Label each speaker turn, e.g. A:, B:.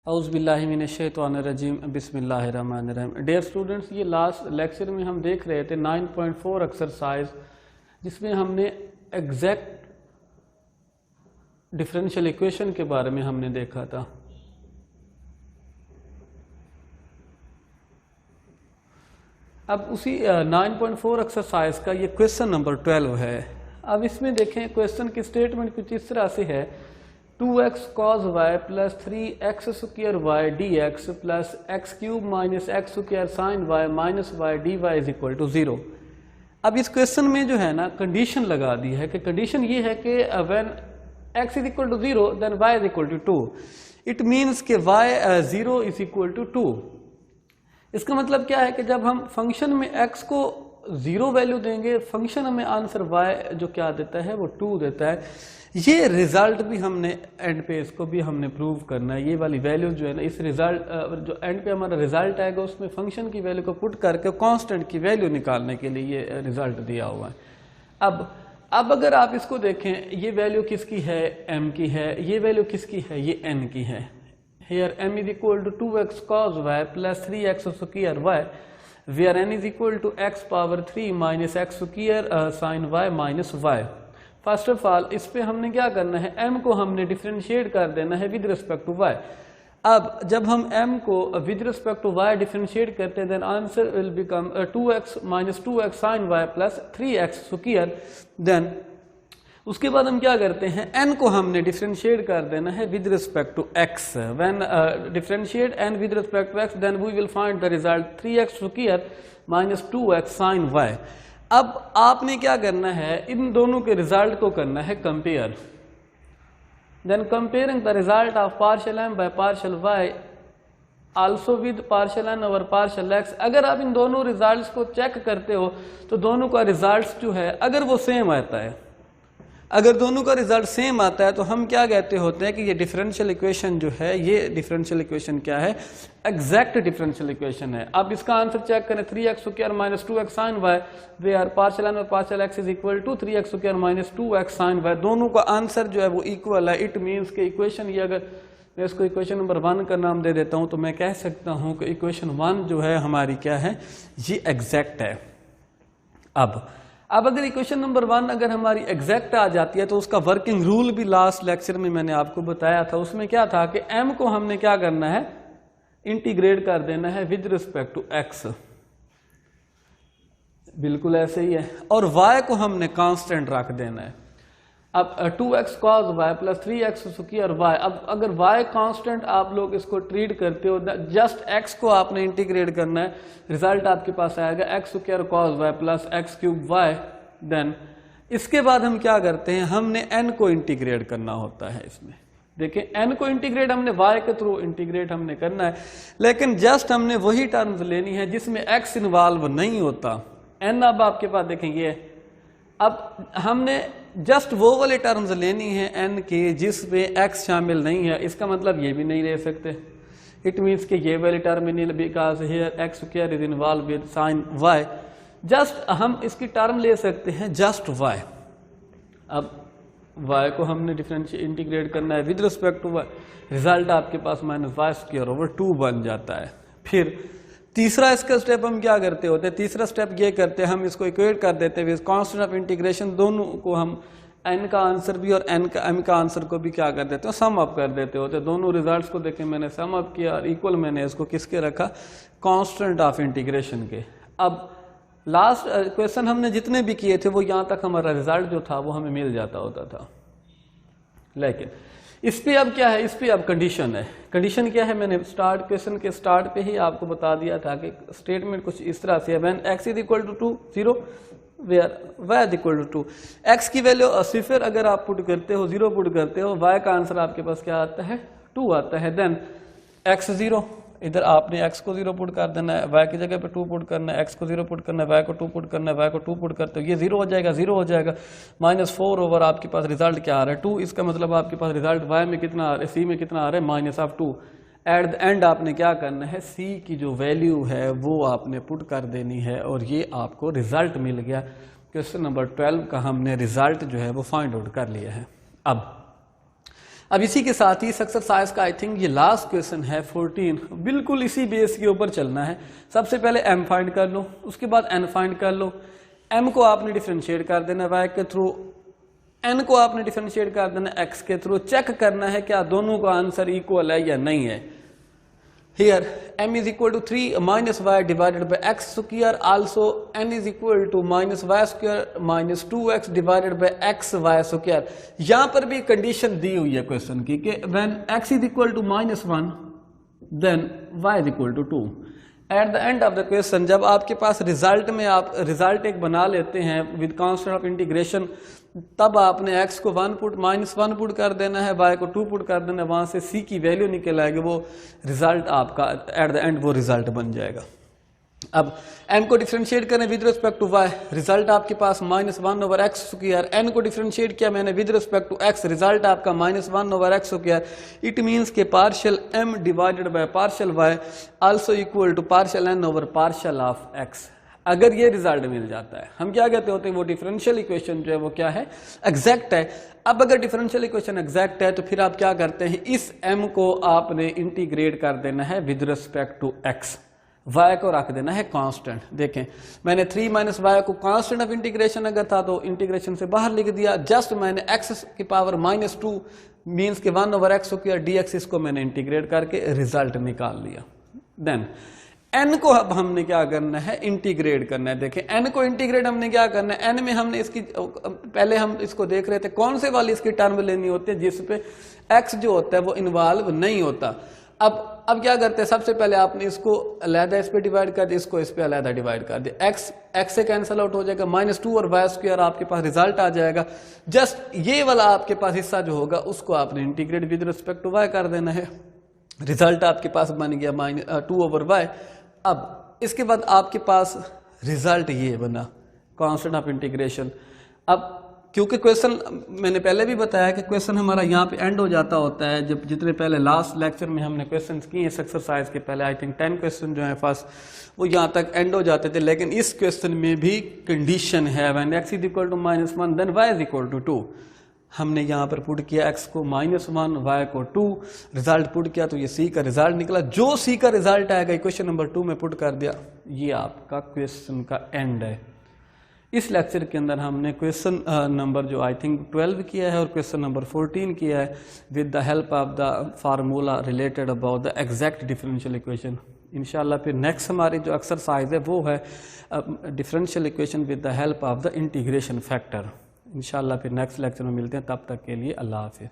A: औज़ुबिल्लाहिमिनश्शैतानिर्रजीम बिस्मिल्लाहिर्रहमानिर्रहीम। Dear students, ये last lecture में हम देख रहे थे 9.4 एक्सरसाइज, जिसमें हमने एग्जैक्ट डिफरेंशियल इक्वेशन के बारे में हमने देखा था। अब उसी 9.4 एक्सरसाइज का ये क्वेश्चन नंबर 12 है। अब इसमें देखें, क्वेश्चन की स्टेटमेंट कुछ इस तरह से है, 2x cos y plus 3x square y dx plus x cube minus x square sine y minus y dy is equal to 0। अब इस क्वेश्चन में जो है ना कंडीशन लगा दी है कि कंडीशन ये है कि when x is equal to 0 then y is equal to 2। It means कि y 0 इज इक्वल टू 2। इसका मतलब क्या है कि जब हम फंक्शन में x को 0 वैल्यू देंगे, फंक्शन हमें आंसर y जो क्या देता है वो 2 देता है। ये रिजल्ट भी हमने एंड पे इसको भी हमने प्रूव करना है। ये वाली वैल्यू जो है ना, इस रिजल्ट जो एंड पे हमारा रिजल्ट आएगा उसमें फंक्शन की वैल्यू को पुट करके कांस्टेंट की वैल्यू निकालने के लिए ये रिजल्ट दिया हुआ है। अब अगर आप इसको देखें, ये वैल्यू किसकी है, m की है, ये वैल्यू किसकी है, ये n की है। Here m is equal to 2x cos y plus 3x square y, where n is equal to x power 3 minus x square sine y minus y। First of all इस पे हमने क्या करना है, m को हमने डिफरेंशिएट कर देना है विद रिस्पेक्ट टू y। अब जब हम m को with respect to y differentiate करते हैं, then answer will become 2x minus 2x sine y plus 3x square. Then उसके बाद हम क्या करते हैं, n को हमने डिफरेंशिएट कर देना है with respect to x। When differentiate n with respect to x, then we will find the result 3x square minus 2x sine y। अब आपने क्या करना है, इन दोनों के रिजल्ट को करना है compare. Then comparing the result of partial m by partial y also with partial n over partial x। अगर आप इन दोनों रिजल्ट्स को चेक करते हो तो दोनों का रिजल्ट जो है, अगर वो सेम आता है, अगर दोनों का रिजल्ट सेम आता है तो हम क्या कहते होते हैं कि ये डिफरेंशियल इक्वेशन जो है, ये डिफरेंशियल इक्वेशन क्या है, एग्जैक्ट डिफरेंशियल इक्वेशन है। अब इसका आंसर चेक करें, 3x square minus 2x sine y, where partial n और partial x is equal to 3x square minus 2x sine y। दोनों का आंसर जो है वो इक्वल है। इट मीन्स के इक्वेशन, ये अगर मैं इसको इक्वेशन नंबर 1 का नाम दे देता हूँ तो मैं कह सकता हूँ कि इक्वेशन 1 जो है हमारी क्या है, ये एग्जैक्ट है। अब अगर इक्वेशन नंबर 1 अगर हमारी एग्जैक्ट आ जाती है तो उसका वर्किंग रूल भी लास्ट लेक्चर में मैंने आपको बताया था। उसमें क्या था कि m को हमने क्या करना है, इंटीग्रेट कर देना है विद रिस्पेक्ट टू x, बिल्कुल ऐसे ही है, और y को हमने कांस्टेंट रख देना है। अब 2x cos y plus 3x square y, अब अगर y कांस्टेंट आप लोग इसको ट्रीट करते हो, जस्ट x को आपने इंटीग्रेट करना है, रिजल्ट आपके पास आएगा x square cos y plus x cube y। Then इसके बाद हम क्या करते हैं, हमने n को इंटीग्रेट करना होता है। इसमें देखें, n को इंटीग्रेट हमने y के थ्रू इंटीग्रेट हमने करना है, लेकिन जस्ट हमने वही टर्म्स लेनी है जिसमें x इन्वॉल्व नहीं होता। n अब आपके पास देखेंगे, अब हमने जस्ट वो वाले टर्म्स लेनी है n के जिसमें x शामिल नहीं है। इसका मतलब ये भी नहीं ले सकते। इट मीन्स कि ये वाली टर्म नहीं, because here x square is involve with sine y। Just हम इसकी टर्म ले सकते हैं जस्ट y। अब y को हमने डिफरेंशिएट इंटीग्रेट करना है with respect to y, result आपके पास माइनस y स्क्वायर ओवर 2 बन जाता है। फिर तीसरा इसका स्टेप हम क्या करते होते हैं, तीसरा स्टेप ये करते हैं, हम इसको इक्वेट कर देते हैं कांस्टेंट ऑफ इंटीग्रेशन। दोनों को हम n का आंसर भी और m का आंसर को भी क्या कर देते हैं, सम अप कर देते होते हैं। दोनों रिजल्ट्स को देखें, मैंने सम अप किया और इक्वल मैंने इसको किसके रखा, कांस्टेंट ऑफ इंटीग्रेशन के। अब लास्ट क्वेश्चन हमने जितने भी किए थे वो यहाँ तक हमारा रिजल्ट जो था वो हमें मिल जाता होता था। लेकिन इस पे अब क्या है, इस पे अब कंडीशन है। कंडीशन क्या है, मैंने स्टार्ट क्वेश्चन के स्टार्ट पे ही आपको बता दिया था कि स्टेटमेंट कुछ इस तरह से है, when x is equal to 0 where y is equal to 2। x की वैल्यू सिफर अगर आप पुट करते हो, 0 पुट करते हो, y का आंसर आपके पास क्या आता है, 2 आता है। देन x 0, इधर आपने x को 0 पुट कर देना है, y की जगह पे 2 पुट करना है, x को 0 पुट करना है, y को 2 पुट करना है, y को 2 पुट करते हो, ये 0 हो जाएगा, 0 हो जाएगा, -4 ओवर आपके पास रिजल्ट क्या आ रहा है, 2। इसका मतलब आपके पास रिजल्ट y में कितना आ रहा है, c में कितना आ रहा है, minus of 2। Eight the and आपने क्या करना है, c की जो वैल्यू है वो आपने पुट कर देनी है, और ये आपको रिजल्ट मिल गया। क्वेश्चन नंबर 12 का हमने रिजल्ट जो है वो फाइंड आउट कर लिया है। अब इसी के साथ ही इस एक्सरसाइज का आई थिंक ये लास्ट क्वेश्चन है 14, बिल्कुल इसी बेस के ऊपर चलना है। सबसे पहले m फाइंड कर लो, उसके बाद n फाइंड कर लो। m को आपने डिफरेंशिएट कर देना y के थ्रू, n को आपने डिफरेंशिएट कर देना x के थ्रू। चेक करना है क्या दोनों का आंसर इक्वल है या नहीं है। Here m is equal to 3 minus y divided by x square, also n is equal to minus y square minus 2x divided by x y square। यहाँ पर भी कंडीशन दी हुई है क्वेश्चन की कि when x is equal to -1 then y is equal to 2। Eight the end of the question जब आपके पास result में आप रिजल्ट एक बना लेते हैं विद कांस्टेंट ऑफ इंटीग्रेशन, तब आपने x को 1 पुट -1 पुट कर देना है, y को 2 पुट कर देना है, वहां से c की वैल्यू निकल आएगी, वो रिजल्ट आपका एट द एंड वो रिजल्ट बन जाएगा। अब m को डिफरेंशिएट करें with respect to y, result आपके पास -1/x स्क्वायर। n को डिफरेंशिएट किया मैंने with respect to x, result आपका -1/x स्क्वायर। इट मींस के partial m divided by partial y also equal to partial n over partial of x। अगर ये result मिल जाता है हम क्या कहते होते हैं, वो डिफरेंशियल इक्वेशन जो है वो क्या है, एग्जैक्ट है। अब अगर डिफरेंशियल इक्वेशन एग्जैक्ट है तो फिर आप क्या करते हैं, इस m को आपने इंटीग्रेट कर देना है with respect to x, y को रख देना है कांस्टेंट। देखें मैंने 3 माइनस वाई को कांस्टेंट ऑफ इंटीग्रेशन अगर था तो इंटीग्रेशन से बाहर लिख दिया, जस्ट मैंने x की पावर -2 मीन्स के 1/x किया dx, इसको मैंने इंटीग्रेट करके रिजल्ट निकाल लिया। देन n को अब हमने क्या करना है, इंटीग्रेट करना है। देखें n को इंटीग्रेट हमने क्या करना है, n में हमने इसकी पहले हम इसको देख रहे थे कौन से वाली इसकी टर्म लेनी होती है जिसपे x जो होता है वो इन्वॉल्व नहीं होता। अब क्या करते हैं, सबसे पहले आपने इसको अलहदा इस पे डिवाइड कर दिया, इसको इस पे अलहदा डिवाइड कर दिया, x से कैंसिल आउट हो जाएगा, -2 और y स्क्वायर आपके पास रिजल्ट आ जाएगा। जस्ट ये वाला आपके पास हिस्सा जो होगा उसको आपने integrate with respect to y कर देना है, रिजल्ट आपके पास बन गया -2/y। अब इसके बाद आपके पास रिजल्ट ये बना कांस्टेंट ऑफ इंटीग्रेशन। अब क्योंकि क्वेश्चन मैंने पहले भी बताया कि क्वेश्चन हमारा यहाँ पे एंड हो जाता होता है, जब जितने पहले लास्ट लेक्चर में हमने क्वेश्चंस किए इस एक्सरसाइज के पहले आई थिंक 10 क्वेश्चन जो है फर्स्ट वो यहाँ तक एंड हो जाते थे, लेकिन इस क्वेश्चन में भी कंडीशन है when x is equal to -1 then y is equal to 2। हमने यहाँ पर पुट किया x को -1 y को 2, रिजल्ट पुट किया तो ये c का रिजल्ट निकला। जो c का रिजल्ट आएगा क्वेश्चन नंबर 2 में पुट कर दिया, ये आपका क्वेश्चन का एंड है। इस लेक्चर के अंदर हमने क्वेश्चन नंबर जो आई थिंक 12 किया है और क्वेश्चन नंबर 14 किया है with the help of the formula related about the exact differential equation. इंशाल्लाह फिर नेक्स्ट हमारी जो एक्सरसाइज है वो है differential equation with the help of the integration factor. इंशाल्लाह फिर नेक्स्ट लेक्चर में मिलते हैं, तब तक के लिए अल्लाह हाफिज़।